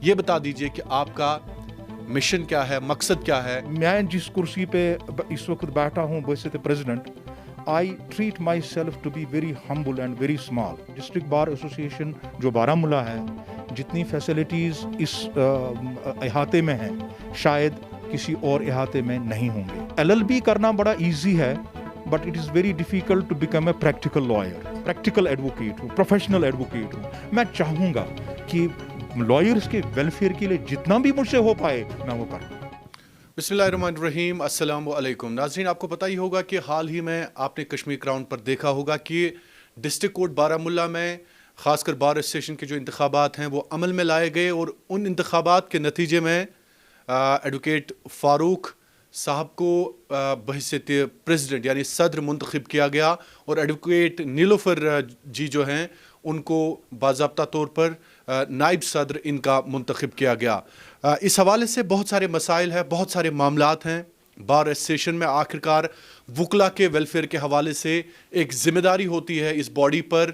ये बता दीजिए कि आपका मिशन क्या है, मकसद क्या है। मैं जिस कुर्सी पे इस वक्त बैठा हूँ वैसे president, I treat myself to be very humble and very small. District bar association जो बारामूला है, जितनी फैसिलिटीज़ इस इहाते में हैं शायद किसी और इहाते में नहीं होंगे। LLB करना बड़ा इजी है, but it is very difficult to become a practical lawyer, practical advocate हूँ, प्रोफेशनल एडवोकेट हूँ। मैं चाहूँगा कि लॉयर्स के वेलफेयर के लिए जितना भी मुझसे हो पाए मैं वो करूँ। बिस्मिल्लाहिर्रहमानिर्रहीम, अस्सलाम वालेकुम। नाज़रीन, आपको पता ही होगा कि हाल ही में आपने कश्मीर क्राउन पर देखा होगा कि डिस्ट्रिक्ट कोर्ट बारामूला में ख़ासकर बार एसोसिएशन के जो इंतखाबात हैं वो अमल में लाए गए और उन इंतखाबात के नतीजे में एडवोकेट फ़ारूक साहब को बहैसियत प्रेसिडेंट यानी सदर मुंतखब किया गया और एडवोकेट नीलोफर जी जो हैं उनको बाज़ाब्ता तौर पर नायब सदर इनका मुंतखब किया गया। इस हवाले से बहुत सारे मसाइल हैं, बहुत सारे मामलात हैं। बार एसोसिएशन में आखिरकार वकला के वेलफेयर के हवाले से एक ज़िम्मेदारी होती है इस बॉडी पर।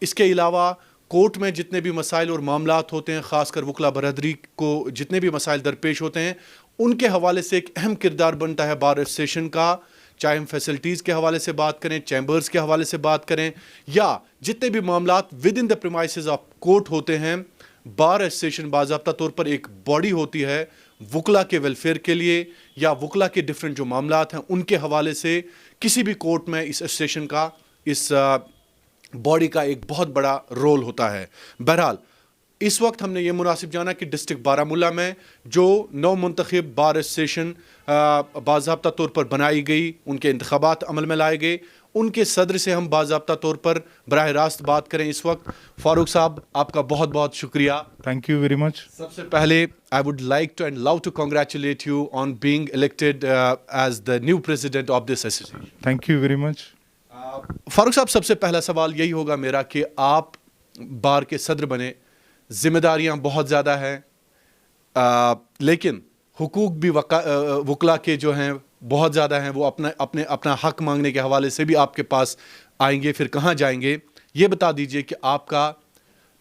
इसके अलावा कोर्ट में जितने भी मसाइल और मामलात होते हैं, ख़ासकर वकला बरदरी को जितने भी मसाइल दरपेश होते हैं, उनके हवाले से एक अहम किरदार बनता है बार एसोसिएशन का। चाहे हम फैसिलिटीज़ के हवाले से बात करें, चैम्बर्स के हवाले से बात करें, या जितने भी मामलात with in the premises of court होते हैं, बार एसोसिएशन बाज़ाब्ता तौर पर एक बॉडी होती है वकला के वेलफेयर के लिए या वकला के डिफरेंट जो मामलात हैं उनके हवाले से। किसी भी कोर्ट में इस एसोसिएशन का, इस बॉडी का एक बहुत बड़ा रोल होता है। बहरहाल इस वक्त हमने ये मुनासिब जाना कि डिस्ट्रिक्ट बारामूला में जो नौ मुंतखब बार एसोसिएशन बाज़ाब्ता तौर पर बनाई गई, उनके इंतखाबात अमल में लाए गए, उनके सदर से हम बाज़ाब्ता तौर पर बराह रास्त बात करें इस वक्त। फ़ारूक साहब, आपका बहुत बहुत शुक्रिया। Thank you very much. सबसे पहले I would like to and love to congratulate you on being elected as the new president of this association. Thank you very much. Farooq साहब, सबसे पहला सवाल यही होगा मेरा कि आप बार के सदर बने, जिम्मेदारियां बहुत ज़्यादा हैं, लेकिन हुकूक भी वकला के जो हैं बहुत ज़्यादा हैं। वो अपना हक मांगने के हवाले से भी आपके पास आएंगे, फिर कहाँ जाएंगे। ये बता दीजिए कि आपका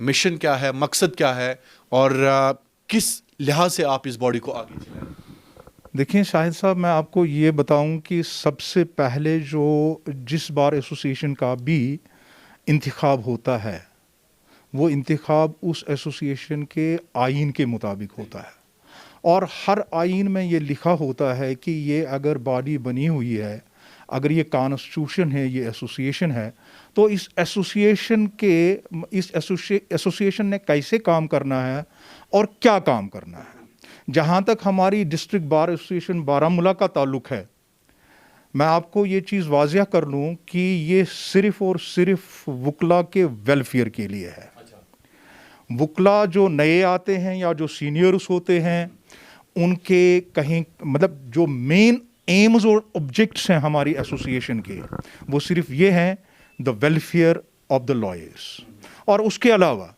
मिशन क्या है, मकसद क्या है और किस लिहाज से आप इस बॉडी को आगे चलाएं। देखिए शाहिद साहब, मैं आपको ये बताऊं कि सबसे पहले जो जिस बार एसोसिएशन का भी इंतखाब होता है वो इंतखाब उस एसोसिएशन के आइन के मुताबिक होता है, और हर आइन में ये लिखा होता है कि ये अगर बॉडी बनी हुई है, अगर ये कॉन्स्टिट्यूशन है, ये एसोसिएशन है, तो इस एसोसिएशन ने कैसे काम करना है और क्या काम करना है। जहाँ तक हमारी डिस्ट्रिक्ट बार एसोसिएशन बारामूला का ताल्लुक़ है, मैं आपको ये चीज़ वाज़िया कर लूँ कि ये सिर्फ़ और सिर्फ वकला के वेलफेयर के लिए है। वकला जो नए आते हैं या जो सीनियर्स होते हैं, उनके कहीं मतलब जो मेन एम्स और ऑब्जेक्ट्स हैं हमारी एसोसिएशन के, वो सिर्फ ये हैं the welfare of the lawyers. और उसके अलावा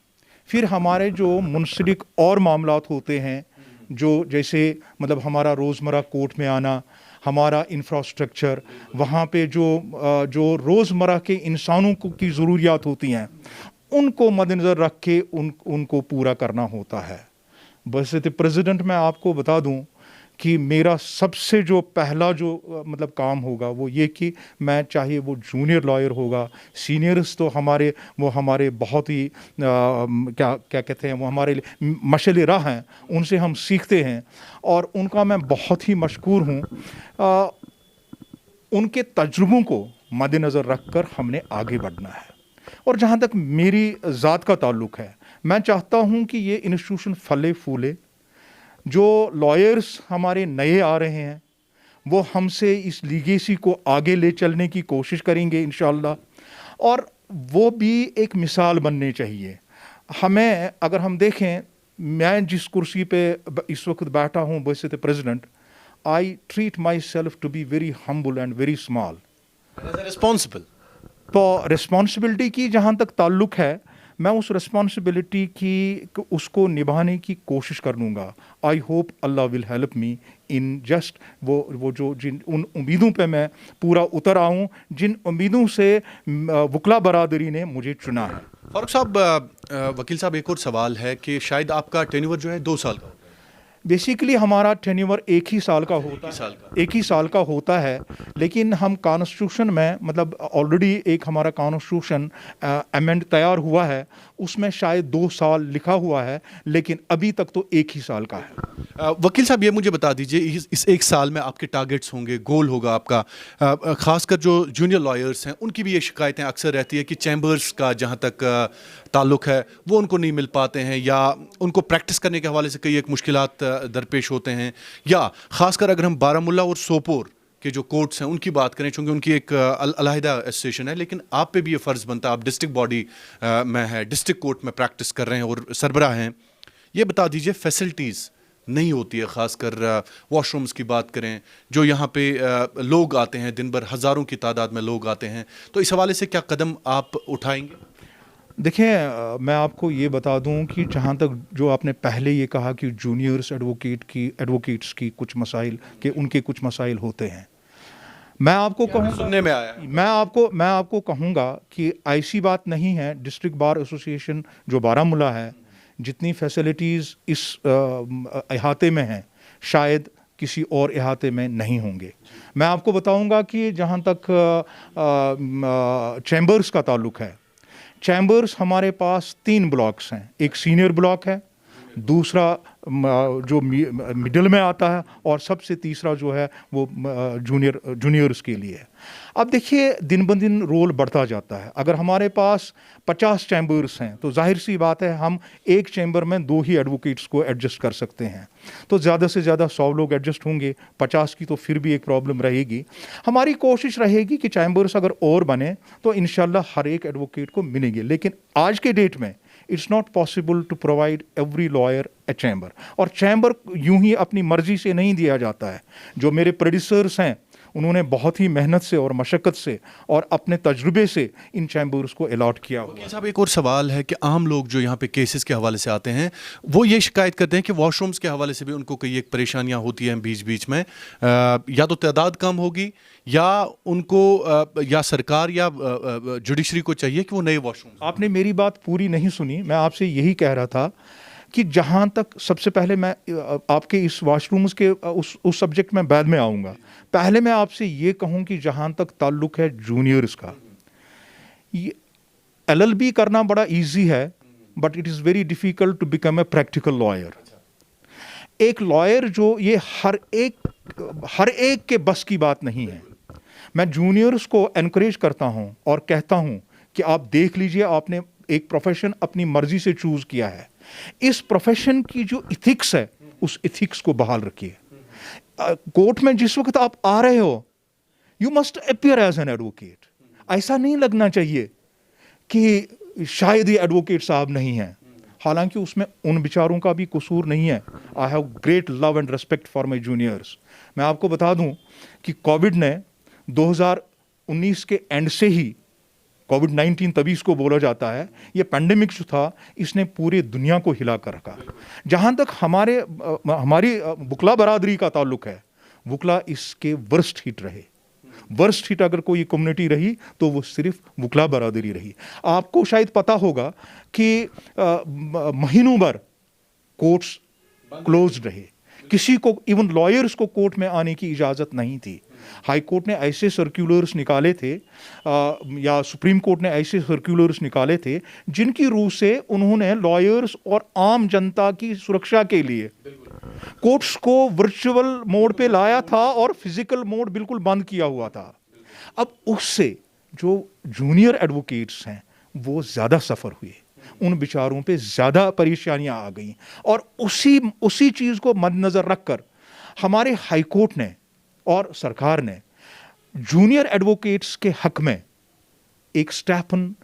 फिर हमारे जो मुंसलिक और मामलात होते हैं, जो जैसे मतलब हमारा रोज़मर्रा कोर्ट में आना, हमारा इंफ्रास्ट्रक्चर, वहाँ पे जो रोज़मर्रा के इंसानों की ज़रूरियात होती हैं, उनको मद्देनज़र रख के उनको पूरा करना होता है। वैसे तो प्रेसिडेंट, मैं आपको बता दूं कि मेरा सबसे जो पहला जो मतलब काम होगा वो ये कि मैं, चाहे वो जूनियर लॉयर होगा, सीनियर्स तो हमारे बहुत ही क्या कहते हैं, वो हमारे लिए मशाल राह हैं, उनसे हम सीखते हैं और उनका मैं बहुत ही मशकूर हूँ। उनके तजुर्बों को मद्देनज़र रख कर हमने आगे बढ़ना है। और जहाँ तक मेरी ज़ात का ताल्लुक़ है, मैं चाहता हूँ कि ये इंस्टीट्यूशन फले फूले। जो लॉयर्स हमारे नए आ रहे हैं वो हमसे इस लीगेसी को आगे ले चलने की कोशिश करेंगे इंशाअल्लाह, और वो भी एक मिसाल बनने चाहिए। हमें अगर हम देखें, मैं जिस कुर्सी पे इस वक्त बैठा हूँ वैसे तो president, I treat myself to be very humble and very small. Responsible, तो रिस्पॉन्सिबिलिटी की जहाँ तक ताल्लुक़ है, मैं उस रिस्पॉन्सिबिलिटी की उसको निभाने की कोशिश कर लूँगा। I hope Allah will help me in just वो जो जिन उन उम्मीदों पे मैं पूरा उतर आऊँ, जिन उम्मीदों से वकला बरादरी ने मुझे चुना है। फारूक साहब, वकील साहब, एक और सवाल है कि शायद आपका टेन्योर जो है 2 साल का होता है। बेसिकली हमारा टेन्योर एक ही साल का होता है, एक ही साल का होता है, लेकिन हम कॉन्स्टिट्यूशन में मतलब ऑलरेडी एक हमारा कॉन्स्टिट्यूशन अमेंड तैयार हुआ है, उसमें शायद 2 साल लिखा हुआ है, लेकिन अभी तक तो एक ही साल का है। वकील साहब, ये मुझे बता दीजिए, इस 1 साल में आपके टारगेट्स होंगे, गोल होगा आपका। खासकर जो जूनियर लॉयर्स हैं उनकी भी ये शिकायतें अक्सर रहती है कि चैम्बर्स का जहाँ तक ताल्लुक है वो उनको नहीं मिल पाते हैं, या उनको प्रैक्टिस करने के हवाले से कई एक मुश्किलात दरपेश होते हैं, या ख़ासकर अगर हम बारामूला और सोपोर के जो कोर्ट्स हैं उनकी बात करें, चूँकि उनकी एक अलहदा एसोसिएशन है, लेकिन आप पे भी ये फ़र्ज़ बनता है, आप डिस्ट्रिक्ट बॉडी में है, डिस्ट्रिक्ट कोर्ट में प्रैक्टिस कर रहे हैं और सरबराह हैं। ये बता दीजिए, फैसिलिटीज़ नहीं होती है, ख़ासकर वॉशरूम्स की बात करें, जो यहाँ पे लोग आते हैं, दिन भर हज़ारों की तादाद में लोग आते हैं, तो इस हवाले से क्या कदम आप उठाएंगे? देखिए, मैं आपको ये बता दूं कि जहाँ तक जो आपने पहले ये कहा कि जूनियर्स एडवोकेट्स की कुछ मसाइल के उनके कुछ मसाइल होते हैं, मैं आपको कहूँ, सुनने में आया है। मैं आपको कहूँगा कि ऐसी बात नहीं है। डिस्ट्रिक्ट बार एसोसिएशन जो बारामूला है, जितनी फैसिलिटीज़ इस इहाते में हैं शायद किसी और इहाते में नहीं होंगे। मैं आपको बताऊंगा कि जहाँ तक चैम्बर्स का ताल्लुक है, चैम्बर्स हमारे पास 3 ब्लॉक्स हैं। एक सीनियर ब्लॉक है, दूसरा जो मिडिल में आता है, और सबसे तीसरा जो है वो जूनियर्स के लिए है। अब देखिए, दिन ब दिन रोल बढ़ता जाता है। अगर हमारे पास 50 चैम्बर्स हैं तो जाहिर सी बात है हम एक चैम्बर में 2 ही एडवोकेट्स को एडजस्ट कर सकते हैं, तो ज़्यादा से ज़्यादा 100 लोग एडजस्ट होंगे, 50 की तो फिर भी एक प्रॉब्लम रहेगी। हमारी कोशिश रहेगी कि चैम्बर्स अगर और बने तो इंशाल्लाह हर एक एडवोकेट को मिलेंगे, लेकिन आज के डेट में it's not possible to provide every lawyer a chamber, और चैम्बर यूं ही अपनी मर्जी से नहीं दिया जाता है। जो मेरे प्रेडिसर्स हैं उन्होंने बहुत ही मेहनत से और मशक्क़त से और अपने तजुर्बे से इन चैम्बर्स को अलॉट किया हुआ है। साहब, एक और सवाल है कि आम लोग जो यहाँ पे केसेस के हवाले से आते हैं वो ये शिकायत करते हैं कि वॉशरूम्स के हवाले से भी उनको कई एक परेशानियाँ होती हैं बीच बीच में। या तो तादाद कम होगी, या उनको या सरकार या जुडिशरी को चाहिए कि वो नए वॉशरूम। आपने मेरी बात पूरी नहीं सुनी। मैं आपसे यही कह रहा था कि जहाँ तक, सबसे पहले मैं आपके इस वॉशरूम्स के उस सब्जेक्ट में बाद में आऊँगा। पहले मैं आपसे ये कहूँ कि जहाँ तक ताल्लुक़ है जूनियर्स का, ये LLB करना बड़ा इजी है, but it is very difficult to become a practical lawyer. एक लॉयर जो ये हर एक के बस की बात नहीं है। मैं जूनियर्स को एनकरेज करता हूँ और कहता हूँ कि आप देख लीजिए, आपने एक प्रोफेशन अपनी मर्जी से चूज़ किया है, इस प्रोफेशन की जो इथिक्स है उस इथिक्स को बहाल रखिए। कोर्ट में जिस वक्त आप आ रहे हो, you must appear as an advocate. ऐसा नहीं लगना चाहिए कि शायद ये एडवोकेट साहब नहीं है, हालांकि उसमें उन बेचारों का भी कसूर नहीं है। I have great love and respect for my juniors. मैं आपको बता दूं कि कोविड ने 2019 के एंड से ही, कोविड-19 तभी इसको बोला जाता है, ये पैंडेमिक जो था इसने पूरी दुनिया को हिला कर रखा। जहाँ तक हमारी वकला बरादरी का ताल्लुक है, वकला इसके वर्स्ट हिट रहे। वर्स्ट हिट अगर कोई कम्युनिटी रही तो वो सिर्फ वकला बरादरी रही। आपको शायद पता होगा कि महीनों भर कोर्ट्स क्लोज रहे, किसी को, इवन लॉयर्स को कोर्ट में आने की इजाज़त नहीं थी। हाई कोर्ट ने ऐसे सर्कुलर्स निकाले थे या सुप्रीम कोर्ट ने ऐसे सर्कुलर्स निकाले थे जिनकी रूह से उन्होंने लॉयर्स और आम जनता की सुरक्षा के लिए कोर्ट्स को वर्चुअल मोड पे लाया था और फिजिकल मोड बिल्कुल बंद किया हुआ था। अब उससे जो जूनियर एडवोकेट्स हैं वो ज़्यादा सफ़र हुए, उन बेचारों पे ज़्यादा परेशानियां आ गई, और उसी चीज़ को मद्देनज़र रखकर हमारे हाई कोर्ट ने और सरकार ने जूनियर एडवोकेट्स के हक में एक स्टाइपेंड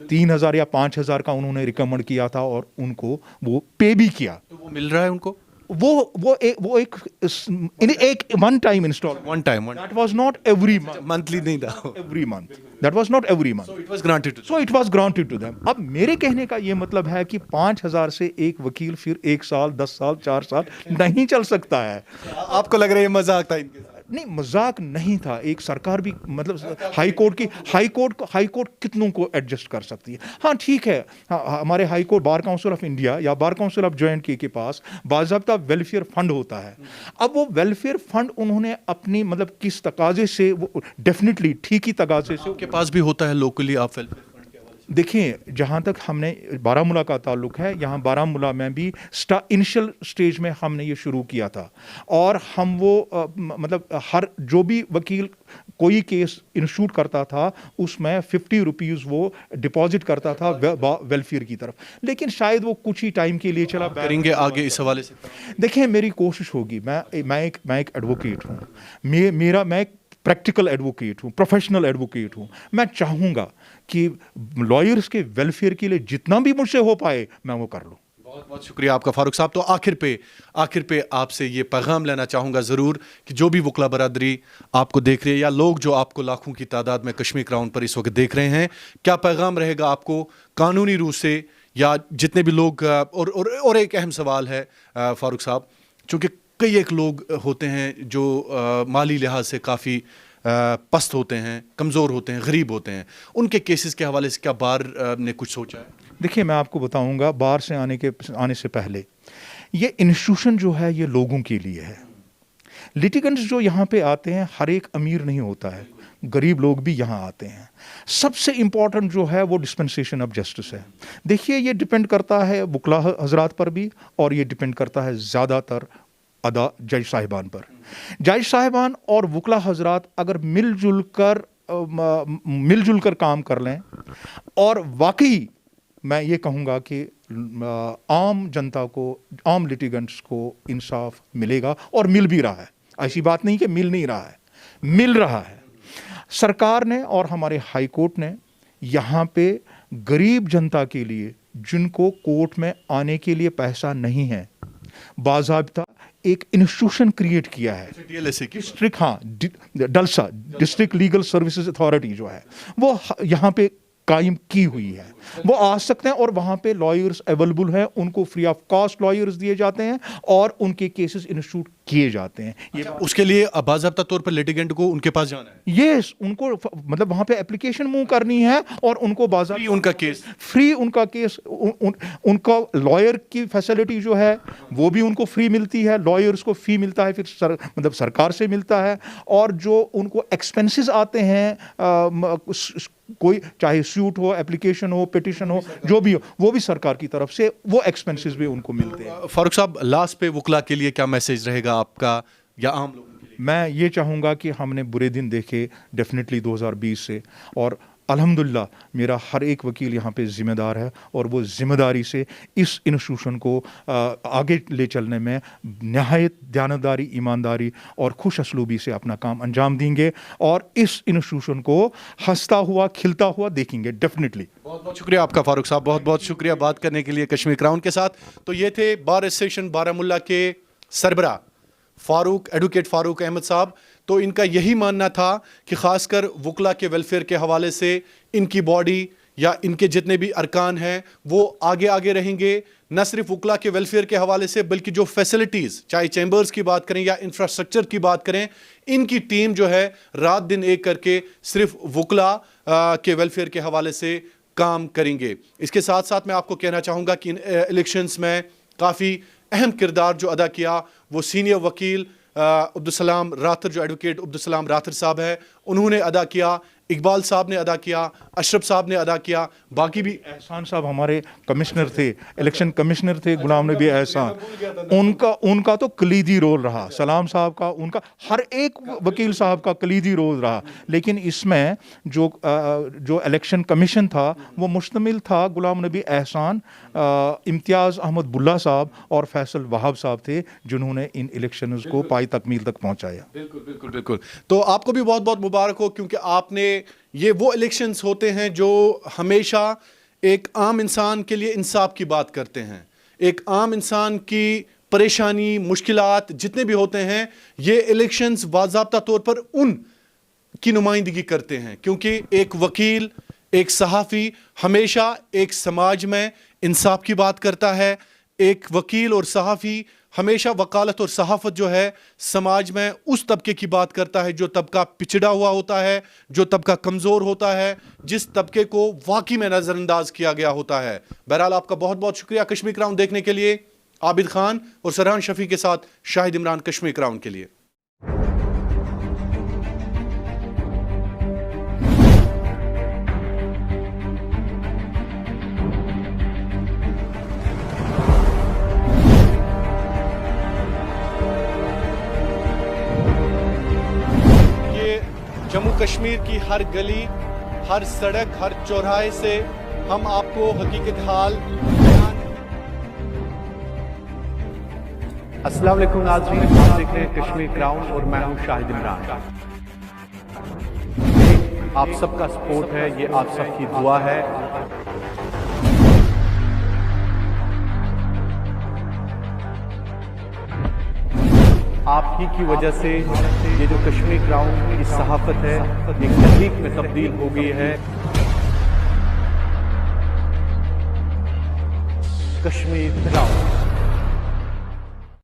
3,000 या 5,000 का उन्होंने रिकमेंड किया था, और उनको वो पे भी किया। तो वो मिल रहा है उनको? वो एक one time install, one time, that was not every month, monthly नहीं था, every month, that was not every month, so it was granted to, so it was granted to them. अब मेरे कहने का ये मतलब है कि 5,000 से एक वकील फिर 1 साल, 10 साल, 4 साल नहीं चल सकता है। आपको लग रहा है ये मजाक था इनके साथ? नहीं, मजाक नहीं था। एक सरकार भी मतलब हाई कोर्ट कितनों को एडजस्ट कर सकती है। हाँ ठीक है, हाँ, हमारे high court bar council of India या बार काउंसिल ऑफ J&K के पास बाज़ाब्ता वेलफेयर फंड होता है। अब वो वेलफेयर फंड उन्होंने अपनी मतलब किस तकाजे से, वो डेफिनेटली ठीक ही तकाजे से, आपके पास भी होता है लोकली, आप वेलफेयर फंड के हवाले से? देखिए, जहाँ तक हमने बारामूला का ताल्लुक है, यहाँ बारामूला में भी इनिशियल स्टेज में हमने ये शुरू किया था, और हम वो मतलब हर जो भी वकील कोई केस इंस्टीट्यूट करता था उसमें 50 रुपीज़ वो डिपॉजिट करता था वेलफेयर की तरफ, लेकिन शायद वो कुछ ही टाइम के लिए चला। करेंगे आगे इस हवाले से? देखिए, मेरी कोशिश होगी, मैं एक एडवोकेट हूँ, मैं एक प्रैक्टिकल एडवोकेट हूँ, प्रोफेशनल एडवोकेट हूँ। मैं चाहूँगा कि लॉयर्स के वेलफेयर के लिए जितना भी मुझसे हो पाए मैं वो कर लूँ। बहुत बहुत शुक्रिया आपका फारूक साहब। तो आखिर पे आपसे ये पैगाम लेना चाहूँगा ज़रूर कि जो भी वकला बरादरी आपको देख रही है, या लोग जो आपको लाखों की तादाद में कश्मीर क्राउन पर इस वक्त देख रहे हैं, क्या पैगाम रहेगा आपको कानूनी रूप से, या जितने भी लोग, और एक अहम सवाल है फारूक साहब, चूँकि कई एक लोग होते हैं जो माली लिहाज से काफ़ी पस्त होते हैं, कमज़ोर होते हैं, गरीब होते हैं, उनके केसेस के हवाले से क्या बार ने कुछ सोचा है? देखिए, मैं आपको बताऊंगा, बाहर से आने से पहले ये इंस्टीट्यूशन जो है ये लोगों के लिए है। लिटिगेंट्स जो यहाँ पे आते हैं, हर एक अमीर नहीं होता है, गरीब लोग भी यहाँ आते हैं। सबसे इम्पॉर्टेंट जो है वो डिस्पेंसेशन ऑफ जस्टिस है। देखिए, ये डिपेंड करता है वकला हजरात पर भी, और ये डिपेंड करता है ज़्यादातर जज साहिबान पर। जज साहिबान और वकला हजरात अगर मिलजुल कर काम कर लें, और वाकई मैं ये कहूँगा कि आम जनता को, आम लिटिगेंट्स को इंसाफ मिलेगा, और मिल भी रहा है। ऐसी बात नहीं कि मिल नहीं रहा है, मिल रहा है। सरकार ने और हमारे हाई कोर्ट ने यहाँ पे गरीब जनता के लिए, जिनको कोर्ट में आने के लिए पैसा नहीं है, बाज़ाब्ता एक इंस्टीट्यूशन क्रिएट किया है। डिस्ट्रिक्ट, हाँ, डलसा डिस्ट्रिक्ट लीगल सर्विसेज अथॉरिटी जो है वो यहाँ पे कायम की हुई है। वो आ सकते हैं, और वहाँ पे लॉयर्स अवेलेबल हैं, उनको फ्री ऑफ कॉस्ट लॉयर्स दिए जाते हैं, और उनके केसेस इंस्टीट्यूट किए जाते हैं। ये उसके लिए बाज़ाब्ता तौर पर लिटिगेंट को उनके पास जाना है? यस, उनको मतलब वहाँ पे एप्लीकेशन मूव करनी है, और उनको बाज़ाब्ता उनका केस फ्री, उनका लॉयर की फैसिलिटी जो है वो भी उनको फ्री मिलती है। लॉयर्स को फी मिलता है, फिर मतलब सरकार से मिलता है, और जो उनको एक्सपेंसेस आते हैं, कोई चाहे सूट हो, एप्लीकेशन हो, पिटिशन हो, जो भी हो, वो भी सरकार की तरफ से वो एक्सपेंसेस भी उनको मिलते हैं। फारूक साहब, लास्ट पे वकला के लिए क्या मैसेज रहेगा आपका, या आम लोगों के लिए? मैं ये चाहूँगा कि हमने बुरे दिन देखे डेफिनेटली 2020 से, और अल्हम्दुलिल्लाह मेरा हर एक वकील यहाँ पे ज़िम्मेदार है, और वो ज़िम्मेदारी से इस इंस्टीट्यूशन को आगे ले चलने में नहायत दयानतदारी, ईमानदारी और खुश असलूबी से अपना काम अंजाम देंगे, और इस इंस्टीट्यूशन को हंसता हुआ, खिलता हुआ देखेंगे डेफिनेटली। बहुत बहुत शुक्रिया आपका फारूक साहब, बहुत बहुत शुक्रिया बात करने के लिए कश्मीर क्राउन के साथ। तो ये थे बार एसोसिएशन बारामूला के सरबरा एडवोकेट फारूक अहमद साहब। तो इनका यही मानना था कि ख़ासकर वकला के वेलफेयर के हवाले से इनकी बॉडी या इनके जितने भी अरकान हैं वो आगे रहेंगे, न सिर्फ वकला के वेलफेयर के हवाले से, बल्कि जो फैसिलिटीज़, चाहे चैम्बर्स की बात करें या इंफ्रास्ट्रक्चर की बात करें, इनकी टीम जो है रात दिन एक करके सिर्फ वकला के वेलफेयर के हवाले से काम करेंगे। इसके साथ साथ मैं आपको कहना चाहूँगा कि इन इलेक्शंस में काफ़ी अहम किरदार जो अदा किया वो सीनियर वकील अब्दुलसलाम राथर, जो एडवोकेट अब्दुलसलाम राथर साहब है, उन्होंने अदा किया, इकबाल साहब ने अदा किया, अशरफ साहब ने अदा किया, बाकी भी एहसान साहब हमारे कमिश्नर थे, इलेक्शन कमिश्नर थे, गुलाम नबी एहसान, उनका तो कलीदी रोल रहा। सलाम साहब का, उनका हर एक वकील साहब का कलीदी रोल रहा। लेकिन इसमें जो इलेक्शन कमीशन था वो मुश्तमिल था गुलाम नबी एहसान, इम्तियाज़ अहमद बुल्ला साहब और फैसल वहाब साहब थे, जिन्होंने इन इलेक्शंस को पाई तकमील तक पहुँचाया। बिल्कुल। तो आपको भी बहुत बहुत मुबारक हो, क्योंकि आपने, ये वो इलेक्शंस होते हैं जो हमेशा एक आम इंसान के लिए इंसाफ की बात करते हैं, एक आम इंसान की परेशानी, मुश्किलात जितने भी होते हैं, ये इलेक्शंस बाज़ाब्ता तौर पर उन की नुमाइंदगी करते हैं, क्योंकि एक वकील, एक सहाफ़ी हमेशा एक समाज में इंसाफ की बात करता है। एक वकील और सहाफ़ी हमेशा वकालत और सहाफ़त जो है समाज में उस तबके की बात करता है जो तबका पिछड़ा हुआ होता है, जो तबका कमज़ोर होता है, जिस तबके को वाकई में नज़रअंदाज किया गया होता है। बहरहाल आपका बहुत बहुत शुक्रिया कश्मीर क्राउन देखने के लिए। आबिद खान और सरहान शफी के साथ शाहिद इमरान, कश्मीर क्राउन के लिए। जम्मू कश्मीर की हर गली, हर सड़क, हर चौराहे से हम आपको हकीकत हाल बयान। अस्सलाम वालेकुम नाज़रीन, आप देख रहे हैं कश्मीर क्राउन और मैं हूं शाहिद इमरान। आप सबका सपोर्ट है, ये आप सबकी दुआ है। आप ही की वजह से ये जो कश्मीर क्राउन की सहाफत है एक तहरीक में तब्दील हो गई है। कश्मीर क्राउन।